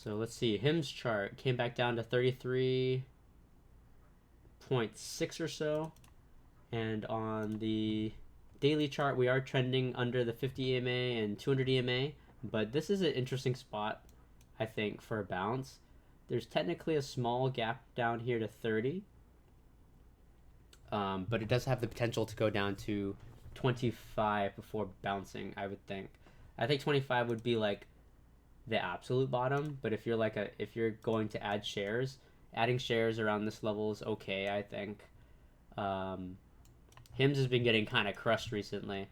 So let's see. Him's chart came back down to 33.6 or so. And on the daily chart, we are trending under the 50 EMA and 200 EMA. But this is an interesting spot, I think, for a bounce. There's technically a small gap down here to 30. But it does have the potential to go down to 25 before bouncing, I would think. I think 25 would be like the absolute bottom, but if you're going to add shares, adding shares around this level is okay, I think. Hims has been getting kind of crushed recently.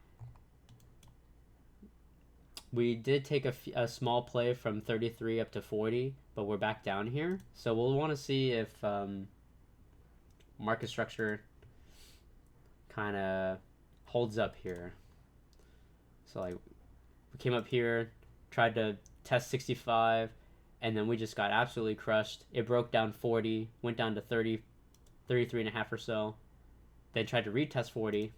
We did take a small play from 33 up to 40, but we're back down here. So we'll want to see if market structure kind of holds up here. So like we came up here, tried to test 65, and then we just got absolutely crushed. It broke down 40, went down to 30, 33 and a half or so, then tried to retest 40,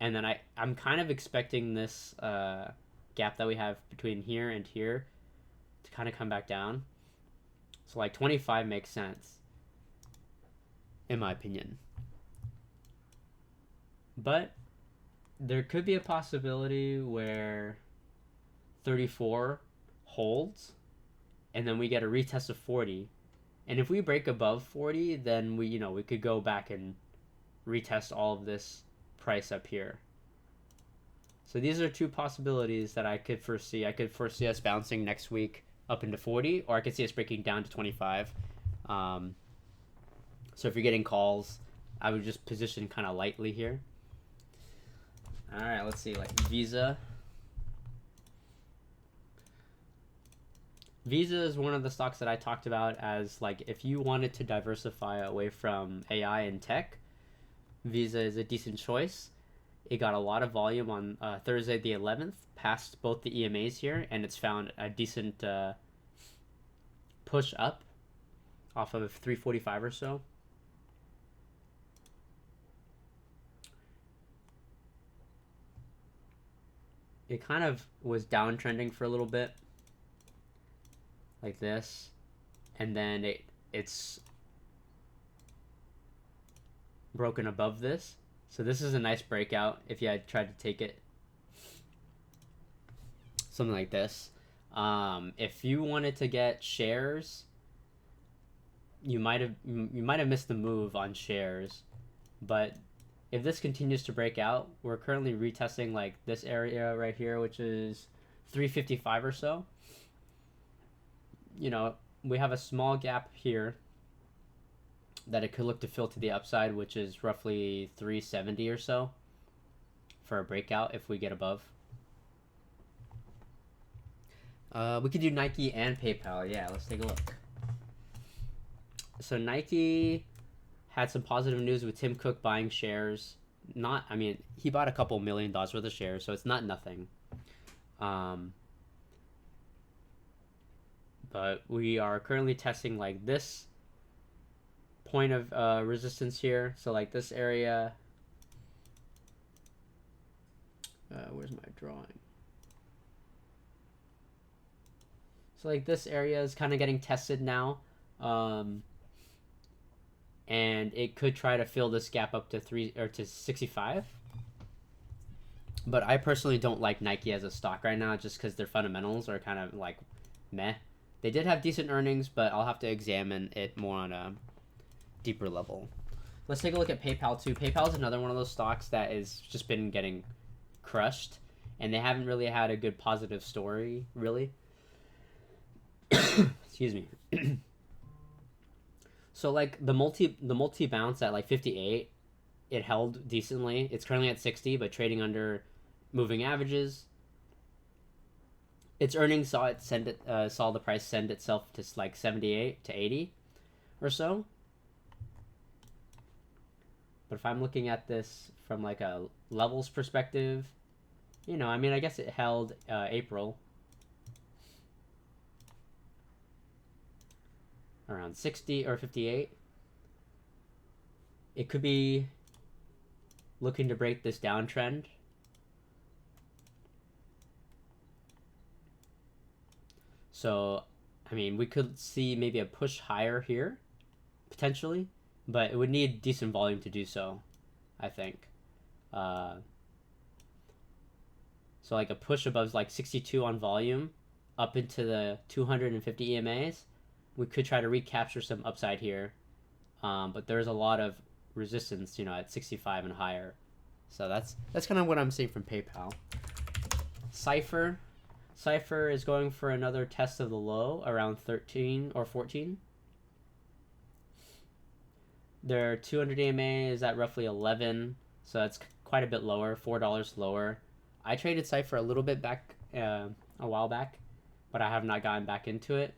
and then I'm kind of expecting this gap that we have between here and here to kind of come back down. So like 25 makes sense, in my opinion. But there could be a possibility where 34 holds and then we get a retest of 40. And if we break above 40, then we could go back and retest all of this price up here. So these are two possibilities that I could foresee. I could foresee us bouncing next week up into 40, or I could see us breaking down to 25. So if you're getting calls, I would just position kind of lightly here. All right, let's see, like Visa. Visa is one of the stocks that I talked about as like if you wanted to diversify away from AI and tech, Visa is a decent choice. It got a lot of volume on Thursday the 11th, past both the EMAs here, and it's found a decent push up off of 345 or so. It kind of was downtrending for a little bit, like this, and then it's broken above this. So this is a nice breakout if you had tried to take it. Something like this. If you wanted to get shares, you might have missed the move on shares, but if this continues to break out, we're currently retesting like this area right here, which is 355 or so. We have a small gap here that it could look to fill to the upside, which is roughly 370 or so for a breakout if we get above. We could do Nike and PayPal. Yeah, let's take a look. So Nike had some positive news with Tim Cook buying shares. He bought a couple $1 million worth of shares, so it's not nothing. But we are currently testing like this point of resistance here. So like this area. Where's my drawing? So like this area is kind of getting tested now. And it could try to fill this gap up to 65. But I personally don't like Nike as a stock right now just because their fundamentals are kind of like meh. They did have decent earnings, but I'll have to examine it more on a deeper level. Let's take a look at PayPal too. PayPal is another one of those stocks that has just been getting crushed, and they haven't really had a good positive story, really. Excuse me. So like the multi bounce at like 58, it held decently. It's currently at 60, but trading under moving averages. Its earnings saw the price send itself to like 78 to 80 or so. But if I'm looking at this from like a levels perspective, I guess it held April around 60 or 58. It could be looking to break this downtrend. So I mean, we could see maybe a push higher here, potentially, but it would need decent volume to do so, I think. Uh, so like a push above like 62 on volume up into the 250 EMAs, we could try to recapture some upside here. But there's a lot of resistance, at 65 and higher. So that's kind of what I'm seeing from PayPal. Cypher is going for another test of the low around 13 or 14. Their 200 EMA is at roughly 11, so that's quite a bit lower, $4 lower. I traded Cypher a little bit back a while back, but I have not gotten back into it.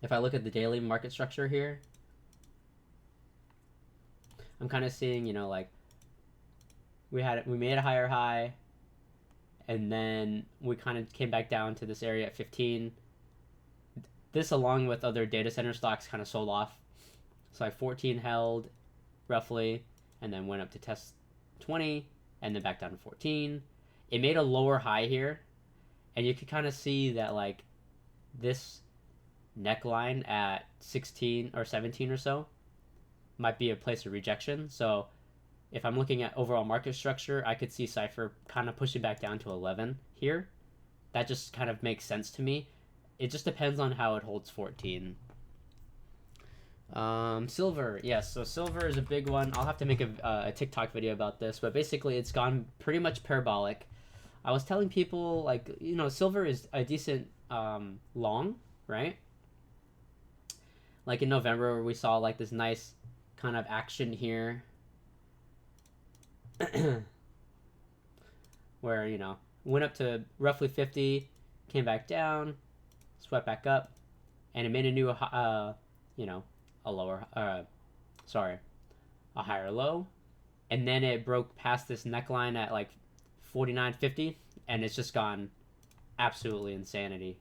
If I look at the daily market structure here, I'm kind of seeing, like we made a higher high, and then we kind of came back down to this area at 15. This, along with other data center stocks, kind of sold off. So like 14 held roughly, and then went up to test 20, and then back down to 14. It made a lower high here, and you could kind of see that like this neckline at 16 or 17 or so might be a place of rejection. So if I'm looking at overall market structure, I could see Cypher kind of pushing back down to 11 here. That just kind of makes sense to me. It just depends on how it holds 14. Silver, yes. So silver is a big one. I'll have to make a TikTok video about this, but basically it's gone pretty much parabolic. I was telling people like, silver is a decent long, right? Like in November, we saw like this nice kind of action here where, went up to roughly 50, came back down, swept back up, and it made a new, a higher low, and then it broke past this neckline at like 49.50, and it's just gone absolutely insanity.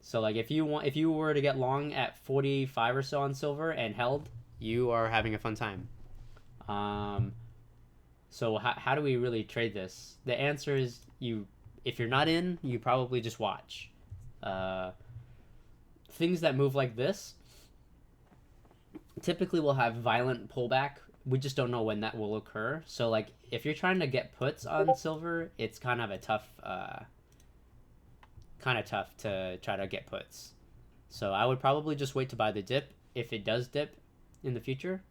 So like if you were to get long at 45 or so on silver and held, you are having a fun time. So how do we really trade this? The answer is if you're not in, you probably just watch. Things that move like this typically will have violent pullback. We just don't know when that will occur. So like if you're trying to get puts on silver, it's kind of tough to try to get puts. So I would probably just wait to buy the dip if it does dip in the future.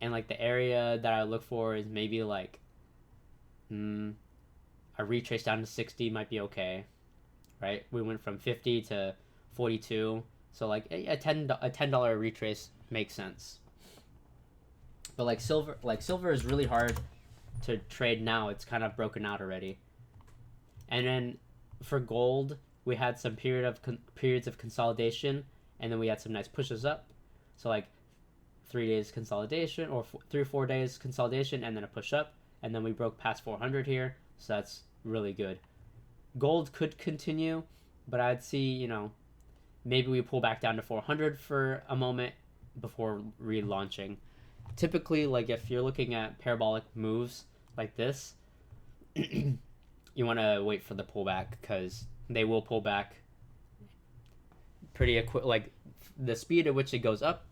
And like the area that I look for is maybe like a retrace down to 60 might be okay, right? We went from 50 to 42, so like a $10 retrace makes sense. But like silver is really hard to trade now. It's kind of broken out already. And then for gold, we had some periods of consolidation, and then we had some nice pushes up. So like 3 days consolidation, or 3 or 4 days consolidation, and then a push up, and then we broke past 400 here, so that's really good. Gold could continue, but I'd see, maybe we pull back down to 400 for a moment before relaunching. Typically, like if you're looking at parabolic moves like this, you want to wait for the pullback, because they will pull back pretty like the speed at which it goes up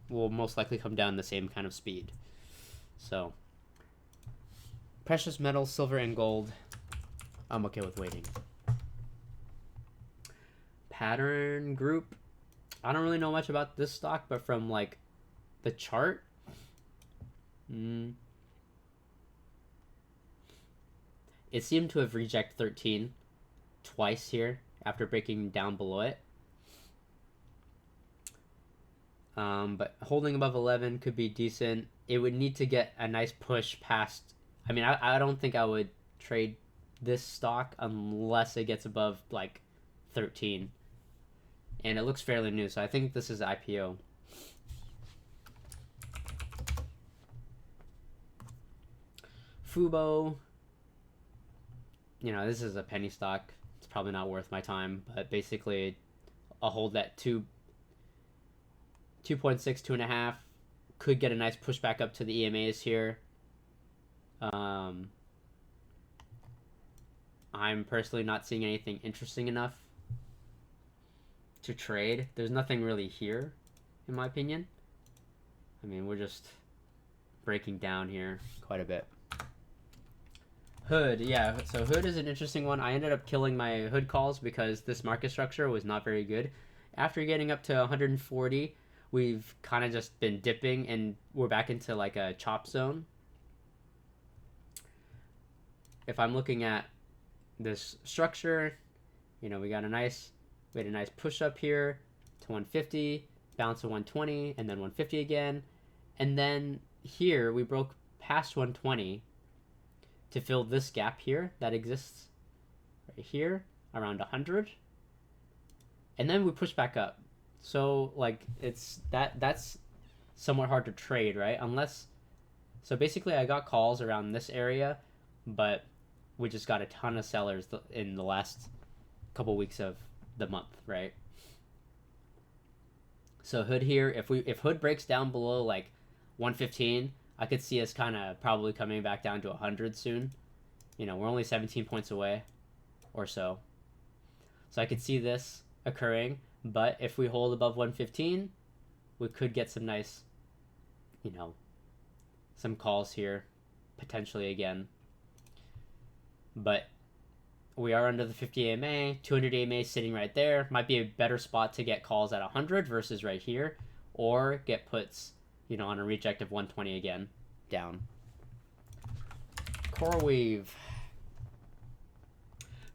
will most likely come down the same kind of speed. So precious metals, silver and gold, I'm okay with waiting. Pattern Group, I don't really know much about this stock, but from like the chart, it seemed to have rejected 13 twice here after breaking down below it. But holding above 11 could be decent. It would need to get a nice push past. I mean, I don't think I would trade this stock unless it gets above like 13. And it looks fairly new, so I think this is IPO. Fubo, this is a penny stock. It's probably not worth my time, but basically I'll hold that 2.6, 2.5. Could get a nice pushback up to the EMAs here. I'm personally not seeing anything interesting enough to trade. There's nothing really here, in my opinion. I mean, we're just breaking down here quite a bit. Hood, yeah, so Hood is an interesting one. I ended up killing my Hood calls because this market structure was not very good. After getting up to 140, we've kind of just been dipping and we're back into like a chop zone. If I'm looking at this structure, you know, we had a nice push up here to 150, bounce to 120, and then 150 again. And then here we broke past 120 to fill this gap here that exists right here around 100. And then we push back up. So like that's somewhat hard to trade, right? Unless, so basically I got calls around this area, but we just got a ton of sellers in the last couple weeks of the month, right? So Hood here, if Hood breaks down below like 115, I could see us kind of probably coming back down to 100 soon. You know, we're only 17 points away or so. So I could see this occurring, but if we hold above 115, we could get some nice, you know, some calls here potentially again. But we are under the 50 AMA, 200 AMA sitting right there. Might be a better spot to get calls at 100 versus right here, or get puts, you know, on a reject of 120 again, down. CoreWeave.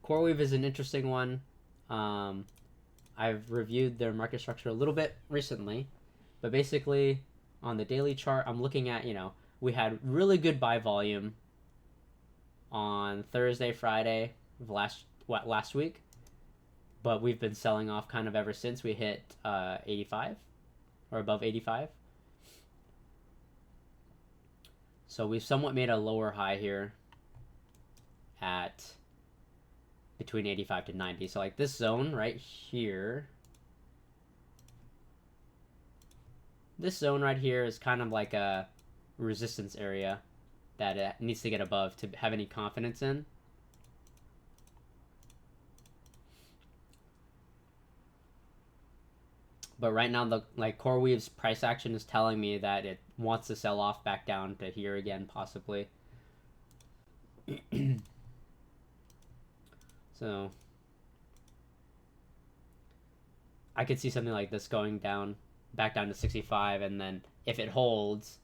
CoreWeave is an interesting one. I've reviewed their market structure a little bit recently, but basically on the daily chart, I'm looking at, you know, we had really good buy volume on Thursday, Friday of last week, but we've been selling off kind of ever since we hit 85 or above 85. So we've somewhat made a lower high here at between 85 to 90. So like this zone right here, this zone right here is kind of like a resistance area that it needs to get above to have any confidence in. But right now, the CoreWeave's price action is telling me that it wants to sell off back down to here again, possibly. So I could see something like this going down, back down to 65, and then if it holds,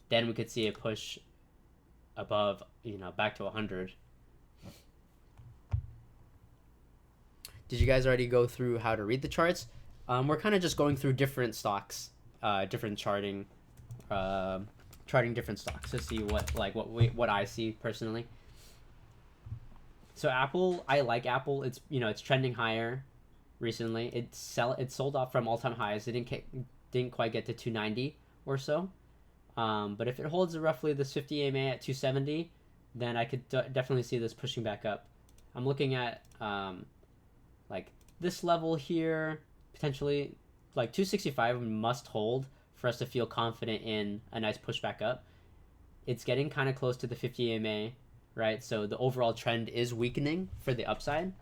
then we could see a push above, you know, back to 100. Did you guys already go through how to read the charts? We're kind of just going through different stocks, different charting different stocks to see what I see personally. So Apple, I like Apple. It's, you know, it's trending higher recently. It sold off from all-time highs. It didn't quite get to 290 or so. But if it holds roughly this 50 EMA at 270, then I could definitely see this pushing back up. I'm looking at like this level here, potentially like 265 must hold for us to feel confident in a nice push back up. It's getting kind of close to the 50 EMA, right? So the overall trend is weakening for the upside.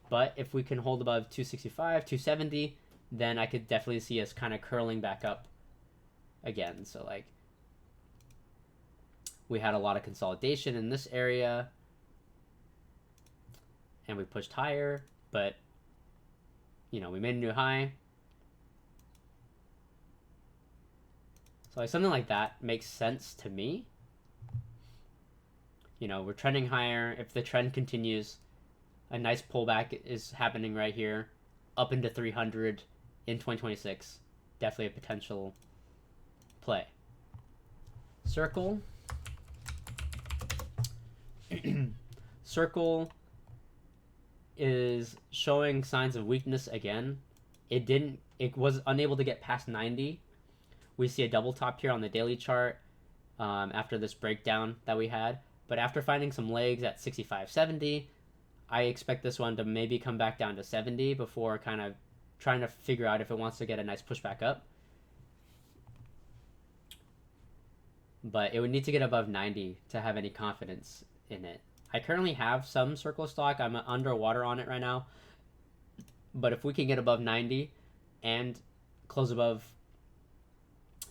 But if we can hold above 265, 270, then I could definitely see us kind of curling back up again. So like we had a lot of consolidation in this area and we pushed higher, but you know, we made a new high. So like something like that makes sense to me. You know, we're trending higher. If the trend continues, a nice pullback is happening right here, up into 300 in 2026. Definitely a potential play. Circle. Circle is showing signs of weakness again. It was unable to get past 90. We see a double top here on the daily chart after this breakdown that we had. But after finding some legs at 65, 70, I expect this one to maybe come back down to 70 before kind of trying to figure out if it wants to get a nice push back up. But it would need to get above 90 to have any confidence in it. I currently have some Circle stock. I'm underwater on it right now. But if we can get above 90 and close above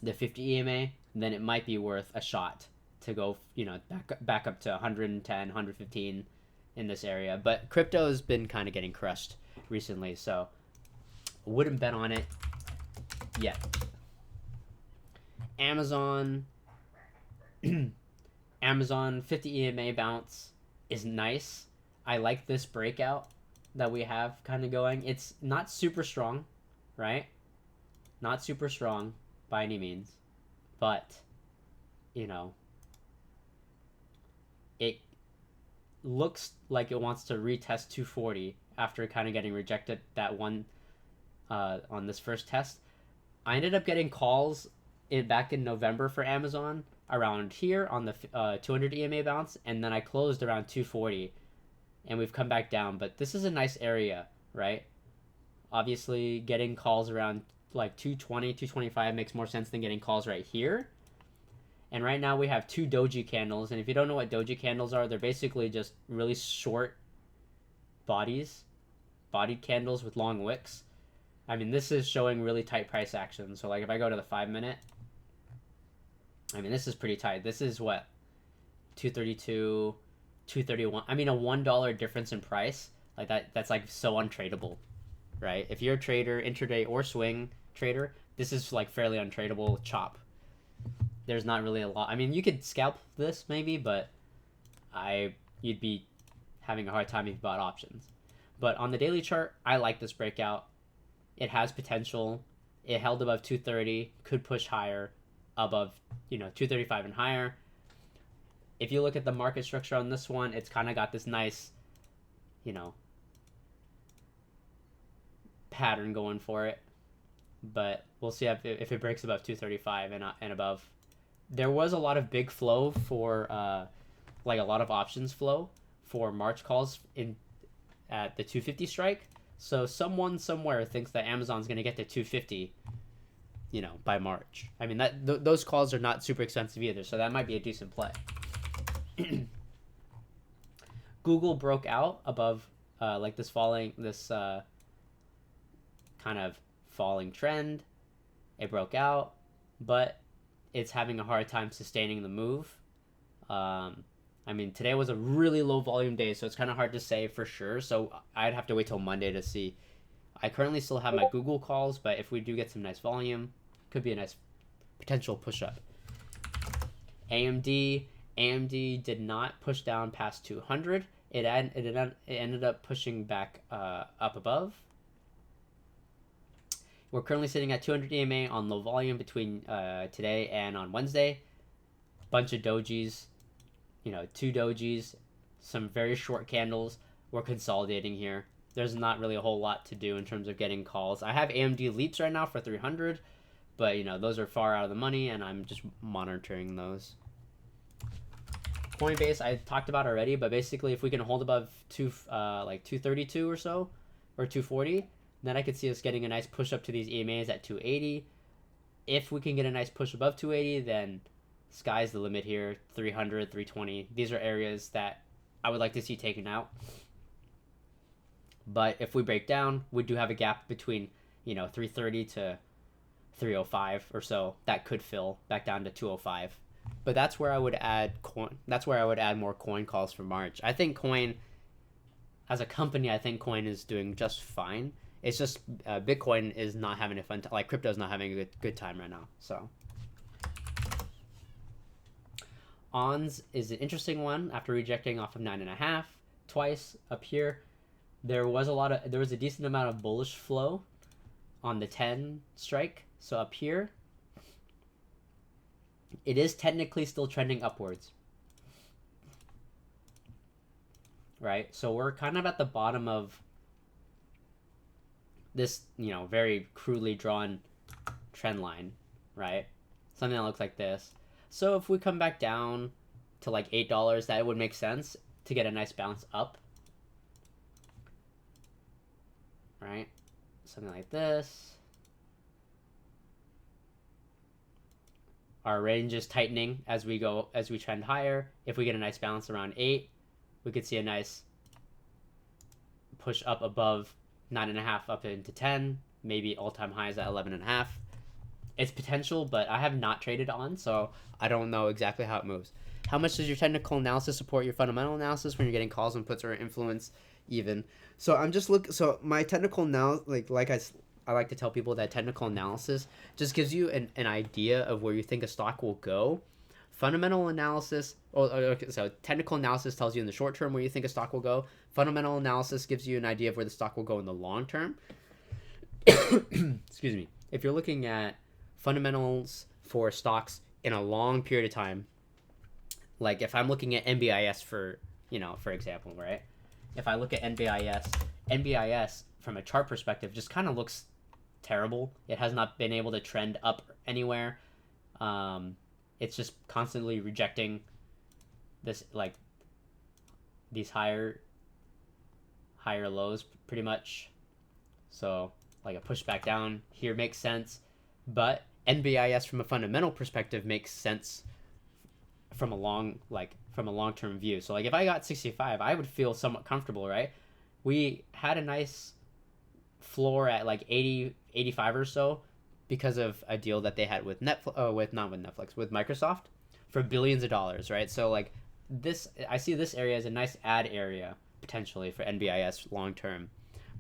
the 50 EMA, then it might be worth a shot to go, back up to 110, 115 in this area. But crypto has been kind of getting crushed recently, so wouldn't bet on it yet. Amazon, Amazon 50 EMA bounce is nice. I like this breakout that we have kind of going. It's not super strong, right? Not super strong by any means, but it looks like it wants to retest 240 after kind of getting rejected that one on this first test. I ended up getting calls back in November for Amazon around here on the 200 EMA bounce, and then I closed around 240, and we've come back down. But this is a nice area, right? Obviously, getting calls around like 220, 225 makes more sense than getting calls right here. And right now we have two doji candles, and if you don't know what doji candles are, they're basically just really short bodied candles with long wicks. I mean, this is showing really tight price action. So like if I go to the 5-minute, I mean, this is pretty tight. This is what, 232, 231. I mean, a $1 difference in price, like that's like so untradeable, right? If you're a trader, intraday or swing trader, this is like fairly untradeable chop. There's not really a lot. I mean, you could scalp this maybe, but you'd be having a hard time if you bought options. But on the daily chart, I like this breakout. It has potential. It held above 230, could push higher above, 235 and higher. If you look at the market structure on this one, it's kind of got this nice, pattern going for it. But we'll see if it breaks above 235 and above. There was a lot of big flow for, like a lot of options flow for March calls at the 250 strike. So someone somewhere thinks that Amazon's going to get to 250, by March. I mean, those calls are not super expensive either, so that might be a decent play. Google broke out above like this kind of falling trend. It broke out, but it's having a hard time sustaining the move. I mean, today was a really low volume day, so it's kind of hard to say for sure. So I'd have to wait till Monday to see. I currently still have my Google calls, but if we do get some nice volume, could be a nice potential push up. AMD did not push down past 200. It ended up pushing back up above. We're currently sitting at 200 EMA on low volume between today and on Wednesday. Bunch of dojis. 2 dojis, some very short candles. We're consolidating here. There's not really a whole lot to do in terms of getting calls. I have AMD leaps right now for 300, but those are far out of the money, and I'm just monitoring those. Coinbase I talked about already, but basically if we can hold above 232 or so, or 240, then I could see us getting a nice push up to these EMAs at 280. If we can get a nice push above 280, then sky's the limit here. 300, 320. These are areas that I would like to see taken out. But if we break down, we do have a gap between 330 to 305 or so that could fill back down to 205. But that's where I would add coin. That's where I would add more coin calls for March. I think coin, as a company, I think coin is doing just fine. It's just Bitcoin is not having a fun time. Like crypto is not having a good time right now. So ONS is an interesting one after rejecting off of 9.5 twice up here. There was a decent amount of bullish flow on the 10 strike. So up here, it is technically still trending upwards, right? So we're kind of at the bottom of this, very crudely drawn trend line, right? Something that looks like this. So if we come back down to like $8, that would make sense to get a nice bounce up, right? Something like this. Our range is tightening as we trend higher. If we get a nice bounce around 8, we could see a nice push up above 9.5 up into 10, maybe all-time highs at 11.5. It's potential, but I have not traded on, so I don't know exactly how it moves. How much does your technical analysis support your fundamental analysis when you're getting calls and puts or influence even? So I'm just so my technical now, I like to tell people that technical analysis just gives you an idea of where you think a stock will go. Fundamental analysis, okay, so technical analysis tells you in the short term where you think a stock will go. Fundamental analysis gives you an idea of where the stock will go in the long term. Excuse me. If you're looking at fundamentals for stocks in a long period of time, like if I'm looking at NBIS for example, right? If I look at NBIS from a chart perspective just kind of looks terrible. It has not been able to trend up anywhere. It's just constantly rejecting this, like, these higher lows pretty much. So like a pushback down here makes sense, but NBIS from a fundamental perspective makes sense from a long-term view. So like if I got 65, I would feel somewhat comfortable, right? We had a nice floor at like 80, 85 or so because of a deal that they had with with Microsoft for billions of dollars, right? So like this, I see this area as a nice add area potentially for NBIS long term.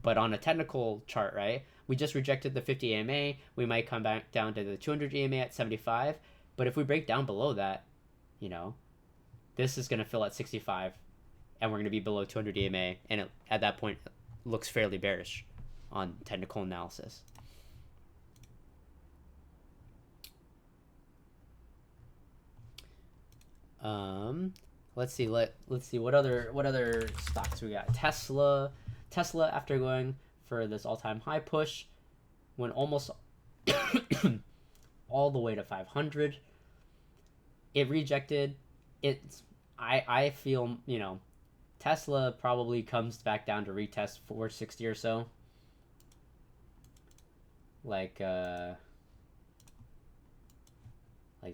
But on a technical chart, right, we just rejected the 50 EMA. We might come back down to the 200 EMA at 75. But if we break down below that, this is going to fill at 65, and we're going to be below 200 EMA, and at that point, it looks fairly bearish on technical analysis. Let's see what other stocks we got. Tesla after going for this all-time high push went almost all the way to 500. It rejected. I feel, Tesla probably comes back down to retest 460 or so. Like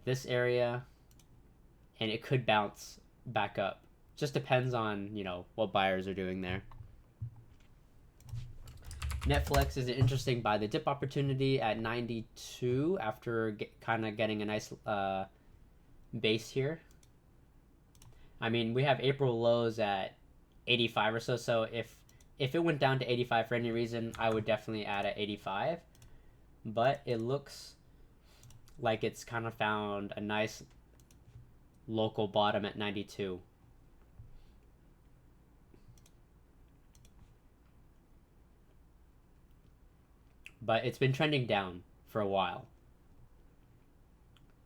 this area, and it could bounce back up. Just depends on, what buyers are doing there. Netflix is an interesting buy the dip opportunity at 92 after kind of getting a nice base here. I mean, we have April lows at 85 or so, so if it went down to 85 for any reason, I would definitely add at 85. But it looks like it's kind of found a nice local bottom at 92. But it's been trending down for a while.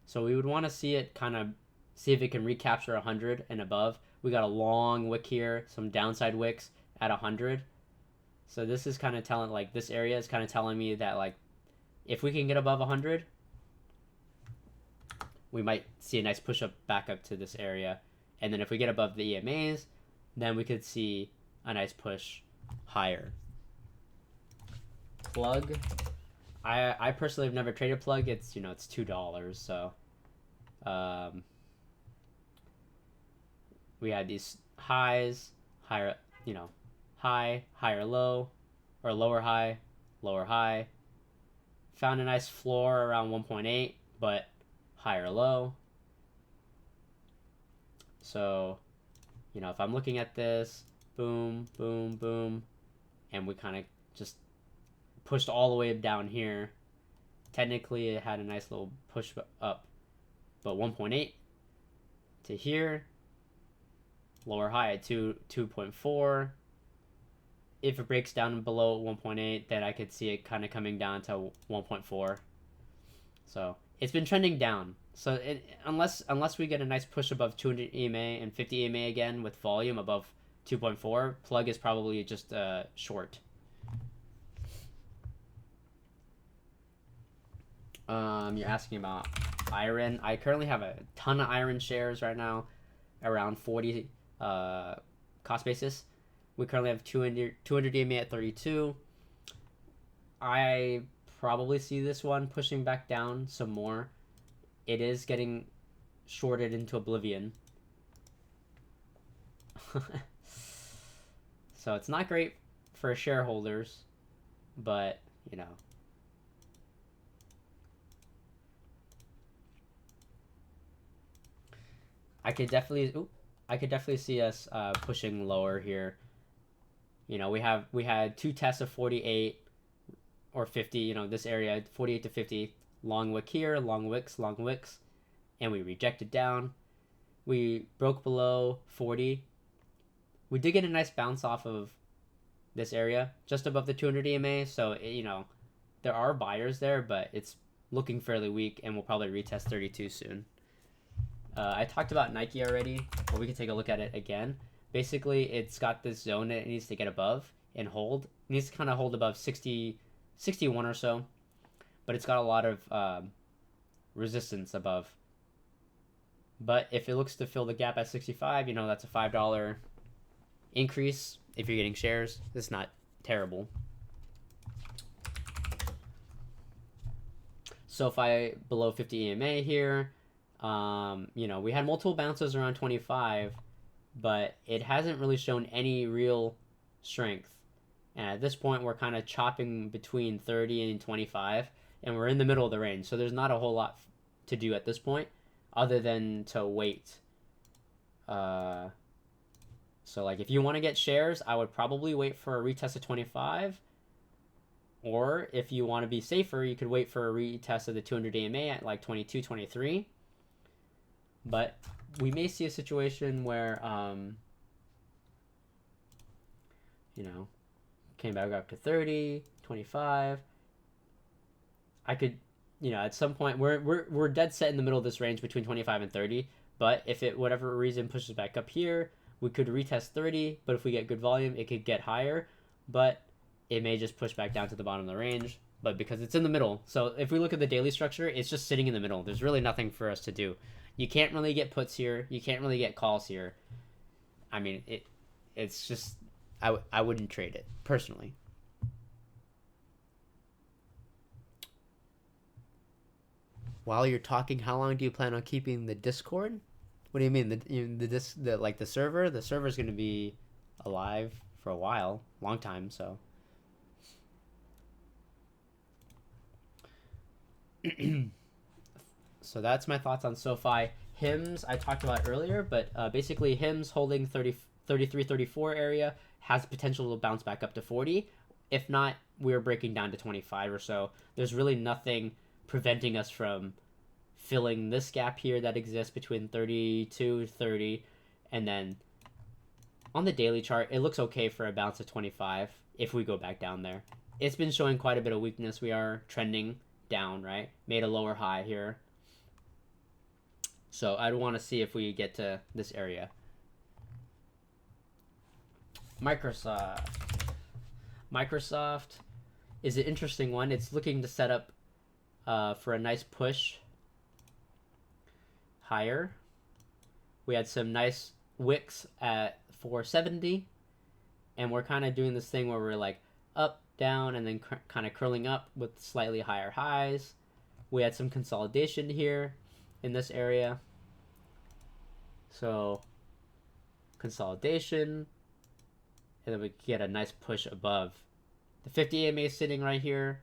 So we would want to see it see if it can recapture 100 and above. We got a long wick here, some downside wicks at 100. So this is kind of telling, like, this area is kind of telling me that, like, if we can get above 100, we might see a nice push up back up to this area. And then if we get above the EMAs, then we could see a nice push higher. Plug. I personally have never traded Plug. It's it's $2, so we had these highs, higher high, higher low, or lower high, lower high. Found a nice floor around 1.8, but higher low. So if I'm looking at this, boom, boom, boom, and we kind of just pushed all the way down here. Technically, it had a nice little push up, but 1.8 to here, lower high at 2.4. If it breaks down below 1.8, then I could see it kind of coming down to 1.4. So it's been trending down. So unless we get a nice push above 200 EMA and 50 EMA again with volume above 2.4, Plug is probably just short. You're asking about iron. I currently have a ton of iron shares right now, around 40 cost basis. We currently have 200 EMA at 32. I probably see this one pushing back down some more. It is getting shorted into oblivion. So it's not great for shareholders, but you know. I could definitely see us pushing lower here. You know, we had two tests of 48 or 50. You know, this area 48 to 50. Long wick here, long wicks, and we rejected down. We broke below 40. We did get a nice bounce off of this area, just above the 200 EMA. So you know, there are buyers there, but it's looking fairly weak, and we'll probably retest 32 soon. I talked about Nike already, but we can take a look at it again. Basically, it's got this zone that it needs to get above and hold. It needs to kind of hold above 60, 61 or so, but it's got a lot of resistance above. But if it looks to fill the gap at 65, you know, that's a $5 increase if you're getting shares. It's not terrible. SoFi below 50 EMA here. You know, we had multiple bounces around 25, but it hasn't really shown any real strength. And at this point, we're kind of chopping between 30 and 25, and we're in the middle of the range. So there's not a whole lot to do at this point other than to wait. So, like, if you want to get shares, I would probably wait for a retest of 25. Or if you want to be safer, you could wait for a retest of the 200 AMA at like 22, 23. But we may see a situation where, you know, came back up to 30, 25. I could, you know, at some point, we're dead set in the middle of this range between 25 and 30. But if it, whatever reason, pushes back up here, we could retest 30. But if we get good volume, it could get higher. But it may just push back down to the bottom of the range. But because it's in the middle. So if we look at the daily structure, it's just sitting in the middle. There's really nothing for us to do. You can't really get puts here. You can't really get calls here. I mean, it's just, I wouldn't trade it, personally. While you're talking, how long do you plan on keeping the Discord? What do you mean? The server? The server's going to be alive for a while. Long time, so. So that's my thoughts on SoFi. HIMS I talked about earlier, but basically HIMS holding 33, 34 area has potential to bounce back up to 40. If not, we're breaking down to 25 or so. There's really nothing preventing us from filling this gap here that exists between 32, 30, and then on the daily chart, it looks okay for a bounce of 25 if we go back down there. It's been showing quite a bit of weakness. We are trending down, right? Made a lower high here. So I'd want to see if we get to this area. Microsoft is an interesting one. It's looking to set up for a nice push higher. We had some nice wicks at 470, and we're kind of doing this thing where we're like up, down, and then kind of curling up with slightly higher highs. We had some consolidation here in this area. So consolidation, and then we get a nice push above. The 50 EMA is sitting right here,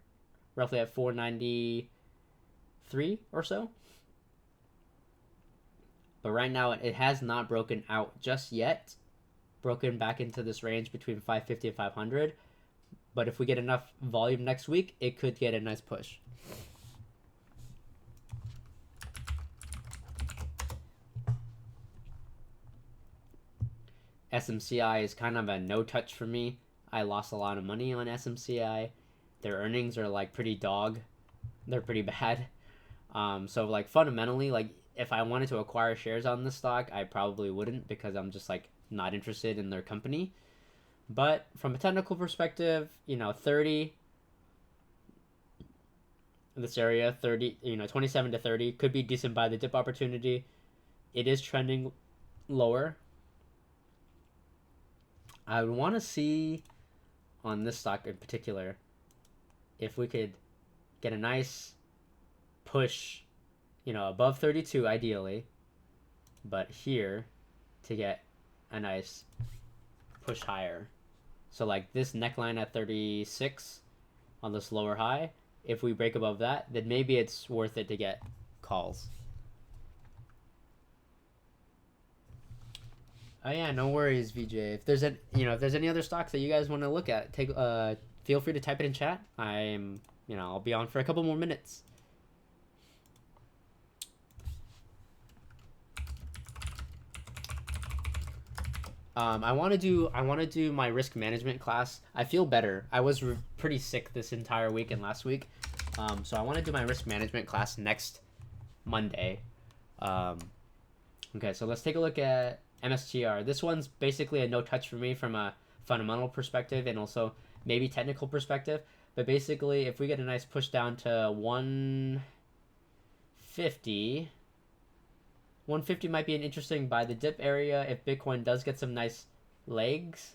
roughly at 493 or so. But right now it has not broken out just yet. Broken back into this range between 550 and 500. But if we get enough volume next week, it could get a nice push. SMCI is kind of a no-touch for me. I lost a lot of money on SMCI. Their earnings are like pretty dog. They're pretty bad. So like fundamentally, like if I wanted to acquire shares on this stock, I probably wouldn't because I'm just like not interested in their company. But from a technical perspective, you know, 30, this area, 30, you know, 27 to 30 could be decent buy the dip opportunity. It is trending lower. I would want to see on this stock in particular if we could get a nice push, you know, above 32 ideally, but here to get a nice push higher. So like this neckline at 36 on this lower high, if we break above that, then maybe it's worth it to get calls. Oh yeah, no worries, VJ. If there's if there's any other stocks that you guys want to look at, feel free to type it in chat. I'll be on for a couple more minutes. I want to do my risk management class. I feel better. I was pretty sick this entire week and last week, so I want to do my risk management class next Monday. Okay, so let's take a look at MSTR. This one's basically a no touch for me from a fundamental perspective and also maybe technical perspective. But basically, if we get a nice push down to 150, 150 might be an interesting buy the dip area if Bitcoin does get some nice legs.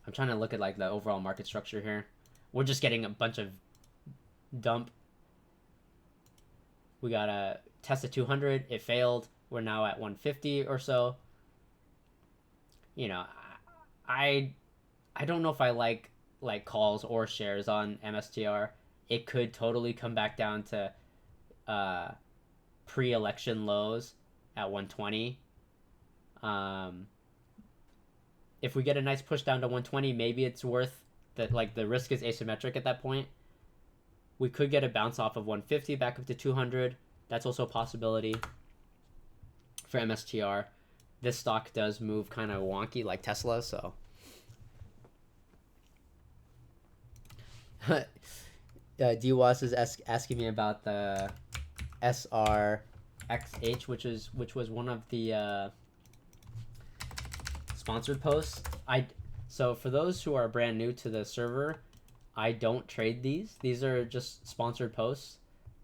I'm trying to look at like the overall market structure here. We're just getting a bunch of dump. We got a test at 200. It failed. We're now at 150 or so. I don't know if I like calls or shares on MSTR. It could totally come back down to pre-election lows at 120. If we get a nice push down to 120, maybe it's worth that. Like the risk is asymmetric at that point. We could get a bounce off of 150 back up to 200. That's also a possibility for MSTR. This stock does move kind of wonky like Tesla, so. DWAS is asking me about the SRXH, which was one of the sponsored posts. So for those who are brand new to the server, I don't trade these. These are just sponsored posts.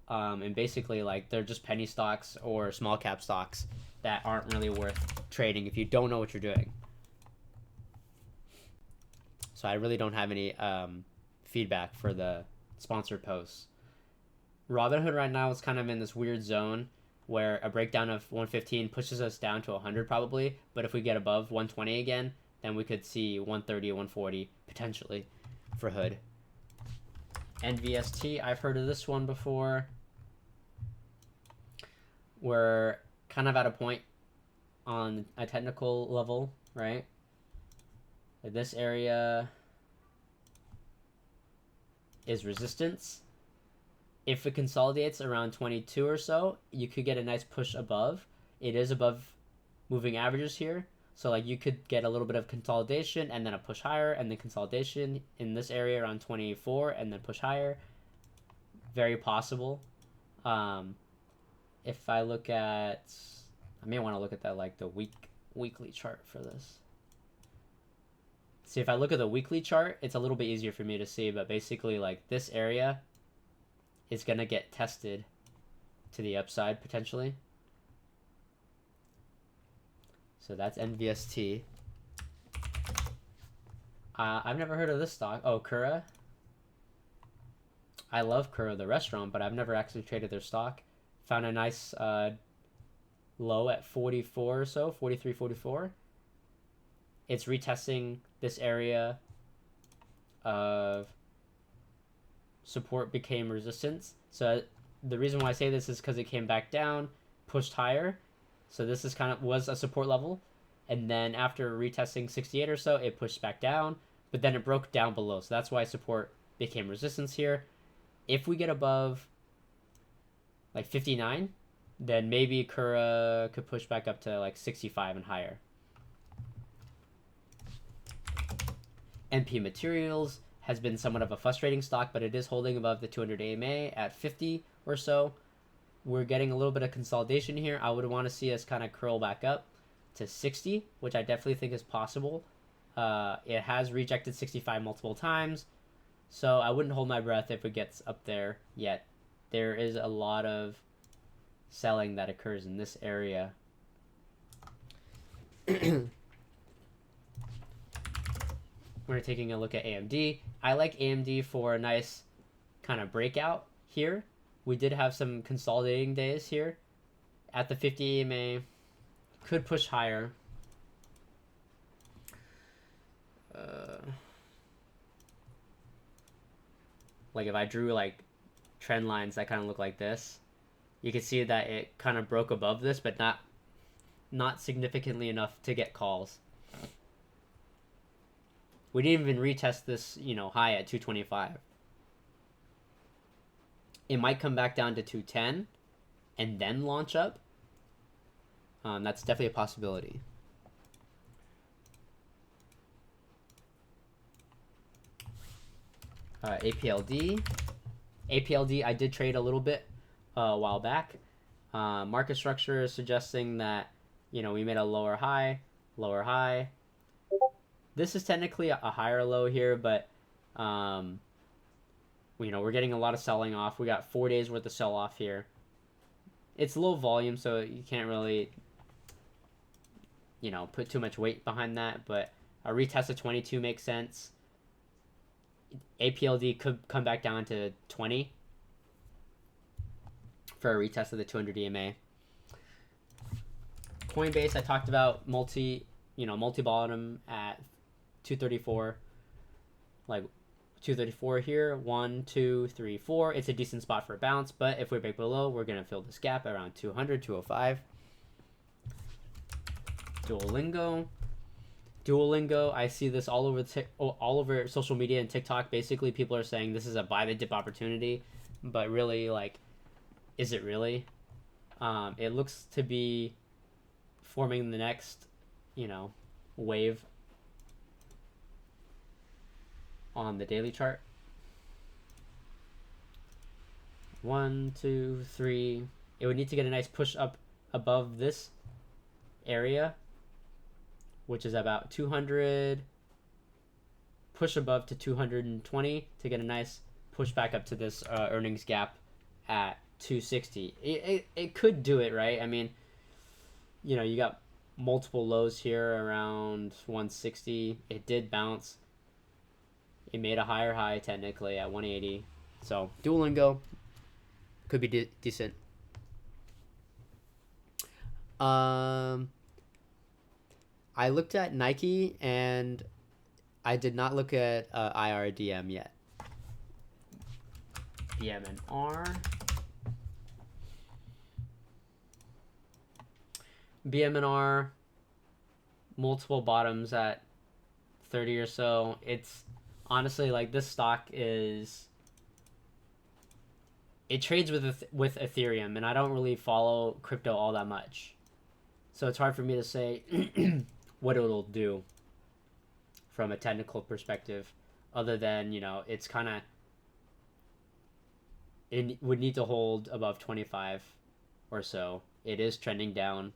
And basically like they're just penny stocks or small cap stocks that aren't really worth trading if you don't know what you're doing. So I really don't have any feedback for the sponsored posts. Robinhood right now is kind of in this weird zone where a breakdown of 115 pushes us down to 100 probably, but if we get above 120 again, then we could see 130 or 140 potentially for Hood. NVST, I've heard of this one before. We're kind of at a point on a technical level, right? This area is resistance. If it consolidates around 22 or so, you could get a nice push above. It is above moving averages here. So like you could get a little bit of consolidation and then a push higher and then consolidation in this area around 24 and then push higher. Very possible. If I look at, I may want to look at that like the weekly chart for this. See, if I look at the weekly chart, it's a little bit easier for me to see, but basically like this area is going to get tested to the upside potentially. So that's NVST. I've never heard of this stock. Oh, Kura. I love Kura, the restaurant, but I've never actually traded their stock. Found a nice low at 44 or so, 43, 44. It's retesting this area of support became resistance. So the reason why I say this is because it came back down, pushed higher. So this is was a support level. And then after retesting 68 or so, it pushed back down, but then it broke down below. So that's why support became resistance here. If we get above like 59, then maybe Kura could push back up to like 65 and higher. MP Materials has been somewhat of a frustrating stock, but it is holding above the 200 AMA at 50 or so. We're getting a little bit of consolidation here. I would want to see us kind of curl back up to 60, which I definitely think is possible. It has rejected 65 multiple times, so I wouldn't hold my breath if it gets up there yet. There is a lot of selling that occurs in this area. We're taking a look at AMD. I like AMD for a nice kind of breakout here. We did have some consolidating days here. At the 50 EMA, could push higher. like if I drew like trend lines that kind of look like this, you can see that it kind of broke above this, but not significantly enough to get calls. We didn't even retest this, high at 225. It might come back down to 210 and then launch up. That's definitely a possibility. APLD. APLD, I did trade a little bit a while back. Market structure is suggesting that, we made a lower high. This is technically a higher low here, but, we're getting a lot of selling off. We got 4 days worth of sell off here. It's low volume, so you can't really, put too much weight behind that, but a retest of 22 makes sense. APLD could come back down to 20 for a retest of the 200 EMA. Coinbase, I talked about multi-bottom at 234. Like 234 here, 1, 2, 3, 4. It's a decent spot for a bounce, but if we break below, we're going to fill this gap around 200, 205. Duolingo, I see this all over social media and TikTok. Basically, people are saying this is a buy the dip opportunity, but really, like, is it really? It looks to be forming the next, wave on the daily chart. 1, 2, 3. It would need to get a nice push up above this area, which is about 200, push above to 220 to get a nice push back up to this earnings gap at 260. It could do it, right? I mean, you got multiple lows here around 160. It did bounce. It made a higher high technically at 180. So Duolingo could be decent. I looked at Nike and I did not look at IRDM yet. BMNR. BMNR, multiple bottoms at 30 or so. It's honestly like this stock is. It trades with Ethereum, and I don't really follow crypto all that much, so it's hard for me to say what it'll do from a technical perspective, other than it's kind of. It would need to hold above 25 or so. It is trending down.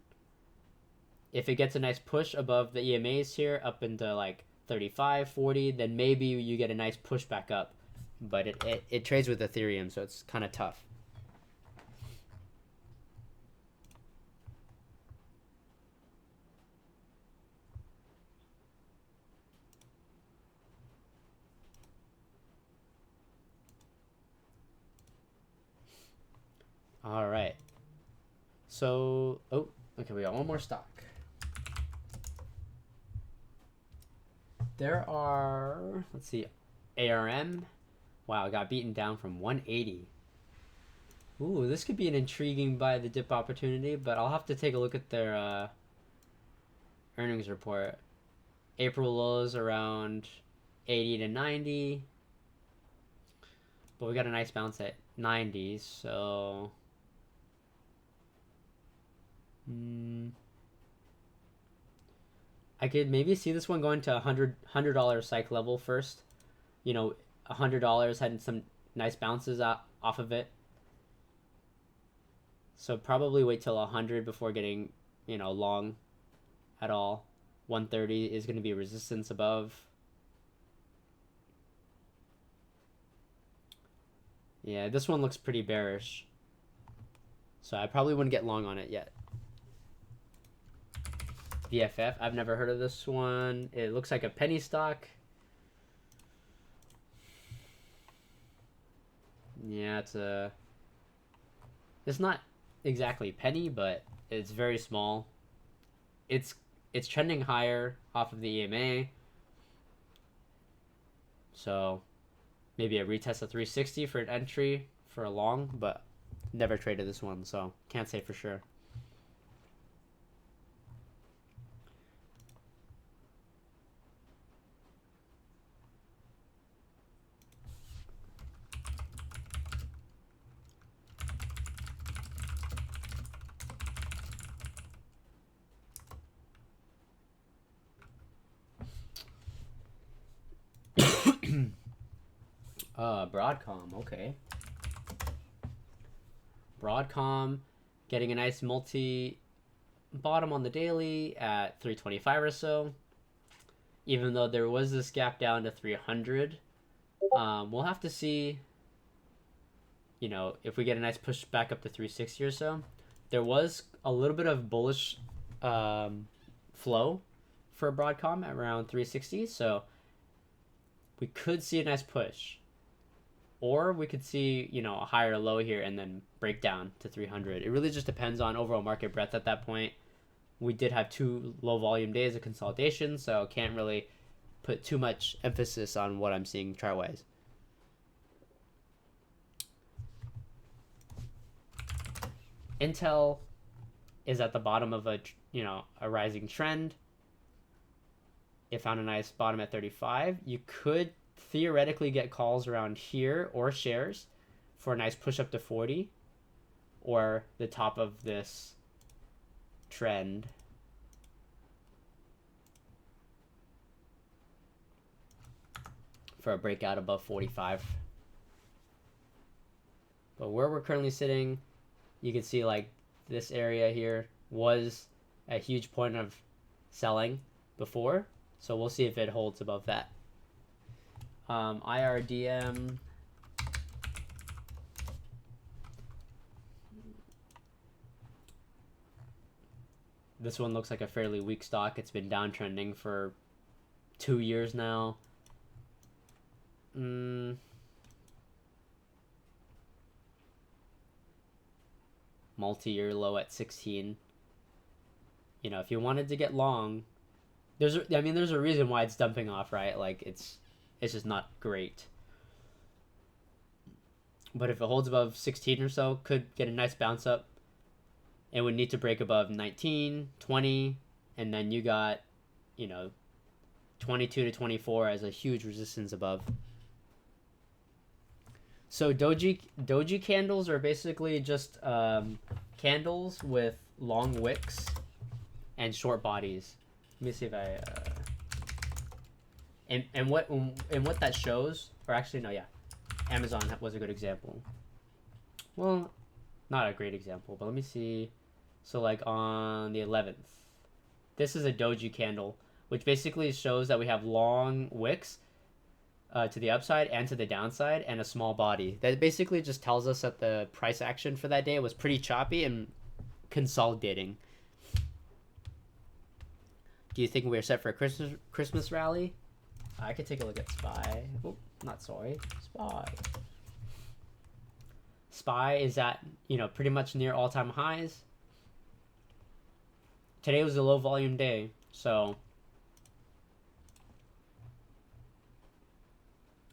If it gets a nice push above the EMAs here, up into like 35, 40, then maybe you get a nice push back up. But it trades with Ethereum, so it's kind of tough. All right. So, okay, we got one more stock. There are, let's see, ARM. Wow, it got beaten down from 180. Ooh, this could be an intriguing buy the dip opportunity, but I'll have to take a look at their earnings report. April lows around 80 to 90. But we got a nice bounce at 90, so... I could maybe see this one going to $100 psych level first. $100 had some nice bounces off of it. So probably wait till 100 before getting, long at all. 130 is going to be resistance above. Yeah, this one looks pretty bearish. So I probably wouldn't get long on it yet. BFF, I've never heard of this one. It looks like a penny stock. Yeah, it's not exactly penny, but it's very small. It's trending higher off of the EMA. So maybe a retest of 360 for an entry for a long, but never traded this one, so can't say for sure. Broadcom, okay. Broadcom getting a nice multi bottom on the daily at 325 or so. Even though there was this gap down to 300, we'll have to see, you know, if we get a nice push back up to 360 or so. There was a little bit of bullish flow for Broadcom at around 360, so we could see a nice push. Or we could see, you know, a higher low here and then break down to 300. It really just depends on overall market breadth at that point. We did have 2 low volume days of consolidation, so can't really put too much emphasis on what I'm seeing chart-wise. Intel is at the bottom of a, you know, a rising trend. It found a nice bottom at 35. You could theoretically get calls around here or shares for a nice push up to 40 or the top of this trend. For a breakout above 45. But where we're currently sitting, you can see like this area here was a huge point of selling before, so we'll see if it holds above that. IRDM, this one looks like a fairly weak stock. It's been downtrending for 2 years now. Multi-year low at 16. You know, if you wanted to get long, there's a reason why it's dumping off, right? Like it's just not great. But if it holds above 16 or so, could get a nice bounce up. It would need to break above 19, 20, and then you got, you know, 22 to 24 as a huge resistance above. So doji candles are basically just candles with long wicks and short bodies. Let me see if I and what that shows, or actually no, yeah, Amazon was a good example. Well, not a great example, but let me see. So like on the 11th, this is a doji candle, which basically shows that we have long wicks to the upside and to the downside and a small body. That basically just tells us that the price action for that day was pretty choppy and consolidating. Do you think we're set for a Christmas rally? I could take a look at SPY. Oh, not sorry. SPY. SPY is at, you know, pretty much near all-time highs. Today was a low volume day, so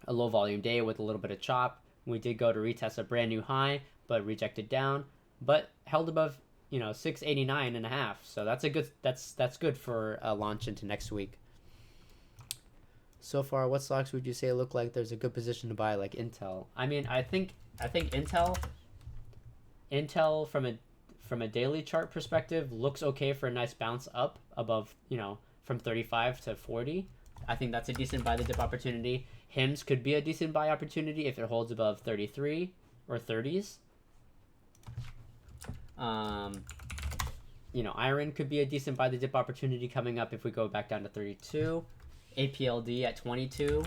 a low volume day with a little bit of chop. We did go to retest a brand new high, but rejected down, but held above, you know, 689.5. So that's a good, that's good for a launch into next week. So far, what stocks would you say look like there's a good position to buy, like Intel? I mean, I think Intel from a daily chart perspective looks okay for a nice bounce up above, you know, from 35 to 40. I think that's a decent buy the dip opportunity. HIMS could be a decent buy opportunity if it holds above 33 or 30s. You know, iron could be a decent buy the dip opportunity coming up if we go back down to 32. APLD at 22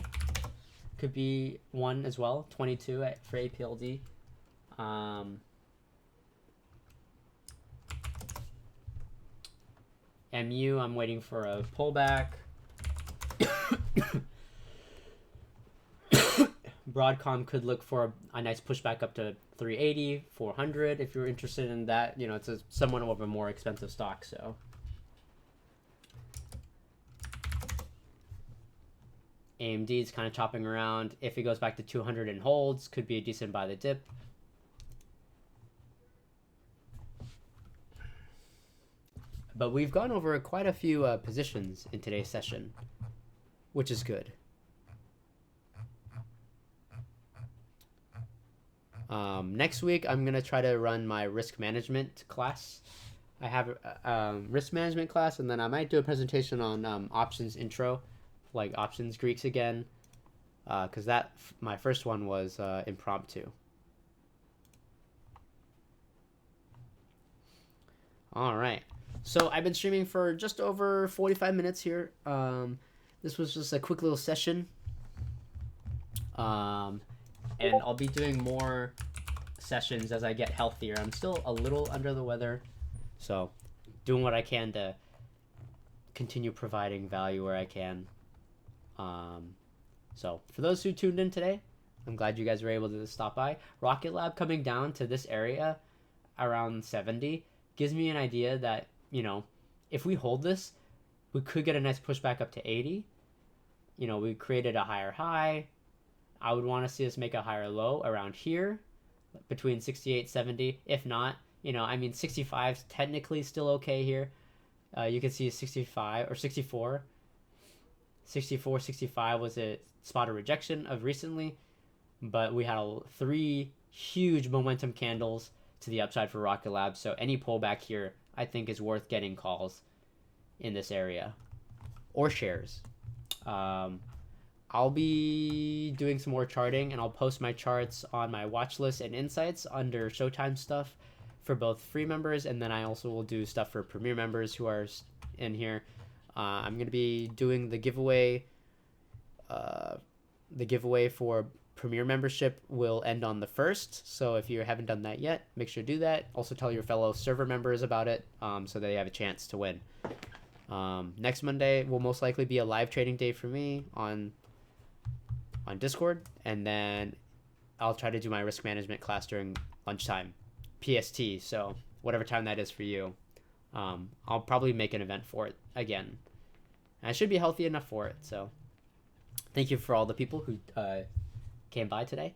could be one as well. 22 for APLD. MU, I'm waiting for a pullback. Broadcom could look for a nice pushback up to 380, 400 if you're interested in that. You know, it's somewhat of a more expensive stock, so. AMD is kind of chopping around. If it goes back to 200 and holds, could be a decent buy the dip. But we've gone over quite a few positions in today's session, which is good. Next week, I'm going to try to run my risk management class. I have a risk management class, and then I might do a presentation on options intro, like options Greeks again, because my first one was impromptu. All right. So I've been streaming for just over 45 minutes here. This was just a quick little session. And I'll be doing more sessions as I get healthier. I'm still a little under the weather, so doing what I can to continue providing value where I can. So for those who tuned in today, I'm glad you guys were able to stop by. Rocket Lab coming down to this area around 70 gives me an idea that, you know, if we hold this, we could get a nice pushback up to 80. You know, we created a higher high. I would want to see us make a higher low around here between 68, 70. If not, you know, I mean, 65 is technically still okay here. You can see 65 or 64. 64, 65 was a spot of rejection of recently, but we had 3 huge momentum candles to the upside for Rocket Lab. So any pullback here, I think, is worth getting calls in this area or shares. I'll be doing some more charting, and I'll post my charts on my watch list and insights under Showtime stuff for both free members, and then I also will do stuff for Premier members who are in here. I'm going to be doing the giveaway. The giveaway for Premier membership will end on the 1st, so if you haven't done that yet, make sure to do that. Also tell your fellow server members about it, so they have a chance to win. Next Monday will most likely be a live trading day for me on Discord, and then I'll try to do my risk management class during lunchtime PST, so whatever time that is for you. I'll probably make an event for it again. And I should be healthy enough for it, so thank you for all the people who came by today.